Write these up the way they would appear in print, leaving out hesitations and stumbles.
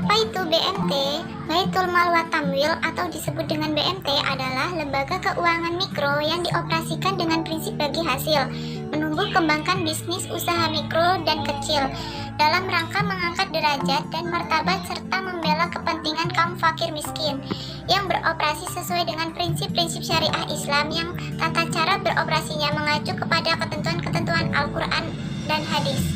Apa itu BMT? Baitul Mal wa Tamwil atau disebut dengan BMT adalah lembaga keuangan mikro yang dioperasikan dengan prinsip bagi hasil, menumbuh kembangkan bisnis usaha mikro dan kecil, dalam rangka mengangkat derajat dan martabat serta membela kepentingan kaum fakir miskin, yang beroperasi sesuai dengan prinsip-prinsip syariah Islam yang tata cara beroperasinya mengacu kepada ketentuan-ketentuan Al-Quran dan hadis.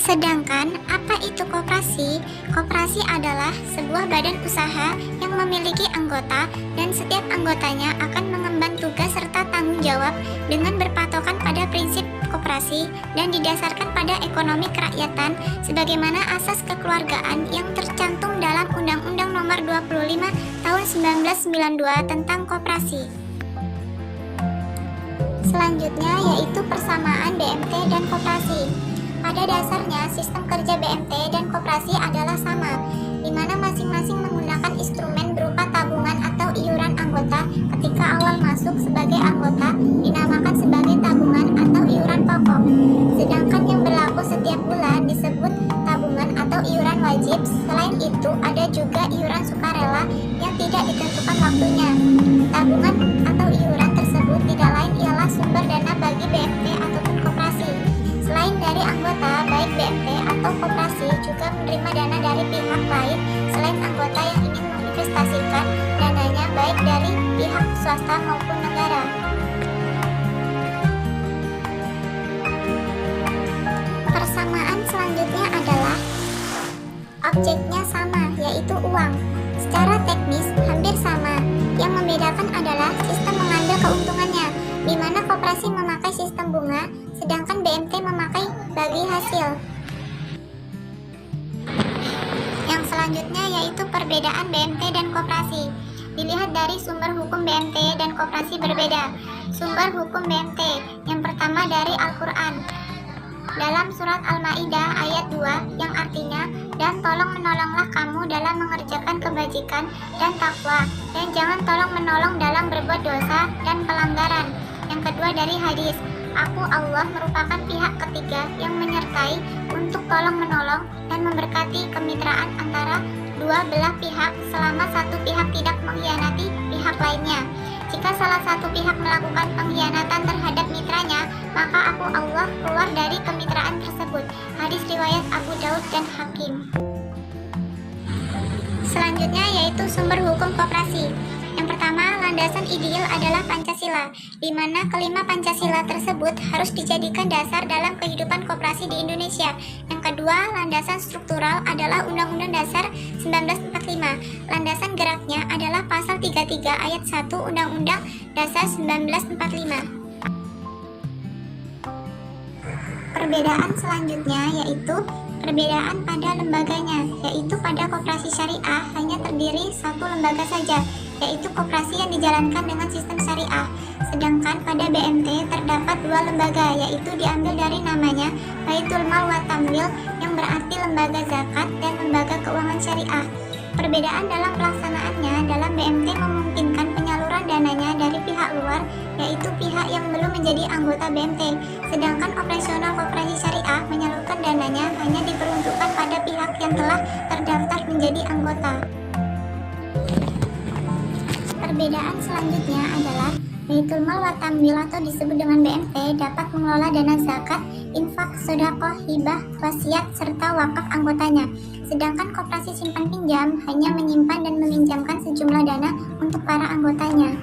Sedangkan, apa itu koperasi? Koperasi adalah sebuah badan usaha yang memiliki anggota dan setiap anggotanya akan mengemban tugas serta tanggung jawab dengan berpatokan pada prinsip koperasi dan didasarkan pada ekonomi kerakyatan sebagaimana asas kekeluargaan yang tercantum dalam Undang-Undang Nomor 25 Tahun 1992 tentang koperasi. Selanjutnya yaitu persamaan BMT dan koperasi. Pada dasarnya, sistem kerja BMT dan koperasi adalah sama, di mana masing-masing menggunakan instrumen berupa tabungan atau iuran anggota ketika awal masuk sebagai anggota dinamakan sebagai tabungan atau iuran pokok. Sedangkan yang berlaku setiap bulan disebut tabungan atau iuran wajib. Selain itu, ada juga iuran sukarela yang tidak ditentukan waktunya. Tabungan atau iuran tersebut tidak lain ialah sumber dana bagi BMT ataupun koperasi. Selain dari anggota, baik BMT atau koperasi juga menerima dana dari pihak lain selain anggota yang ingin menginvestasikan dananya baik dari pihak swasta maupun negara. Persamaan selanjutnya adalah objeknya sama, yaitu uang. Secara teknis hampir sama. Yang membedakan adalah sistem mengambil keuntungannya, di mana koperasi memakai sistem bunga, sedangkan BMT memakai bagi hasil. Yang selanjutnya yaitu perbedaan BMT dan koperasi. Dilihat dari sumber hukum BMT dan koperasi berbeda. Sumber hukum BMT yang pertama dari Al-Quran. Dalam surat Al-Maidah ayat 2 yang artinya, dan tolong menolonglah kamu dalam mengerjakan kebajikan dan takwa, dan jangan tolong menolong dalam berbuat dosa dan pelanggaran. Yang kedua dari hadis, Aku Allah merupakan pihak ketiga yang menyertai untuk tolong menolong dan memberkati kemitraan antara dua belah pihak selama satu pihak tidak mengkhianati pihak lainnya. Jika salah satu pihak melakukan pengkhianatan terhadap mitranya, maka Aku Allah keluar dari kemitraan tersebut. Hadis riwayat Abu Daud dan Hakim. Selanjutnya yaitu sumber hukum koperasi. Yang pertama, landasan ideal adalah Pancasila, di mana kelima Pancasila tersebut harus dijadikan dasar dalam kehidupan koperasi di Indonesia. Yang kedua, landasan struktural adalah Undang-Undang Dasar 1945. Landasan geraknya adalah Pasal 33 Ayat 1 Undang-Undang Dasar 1945. Perbedaan selanjutnya yaitu perbedaan pada lembaganya, yaitu pada koperasi syariah hanya terdiri satu lembaga saja, yaitu koperasi yang dijalankan dengan sistem syariah. Sedangkan pada BMT terdapat dua lembaga, yaitu diambil dari namanya Baitul Mal wa Tamwil yang berarti lembaga zakat dan lembaga keuangan syariah. Perbedaan dalam pelaksanaannya, dalam BMT memungkinkan penyaluran dananya dari pihak luar, yaitu pihak yang belum menjadi anggota BMT. Sedangkan operasional koperasi syariah menyalurkan dananya hanya diperuntukkan pada pihak yang telah terdaftar menjadi anggota. Perbedaan selanjutnya adalah Baitul Mal wa Tamwil atau disebut dengan BMT dapat mengelola dana zakat, infak, sedekah, hibah, wasiat, serta wakaf anggotanya. Sedangkan koperasi simpan pinjam hanya menyimpan dan meminjamkan sejumlah dana untuk para anggotanya.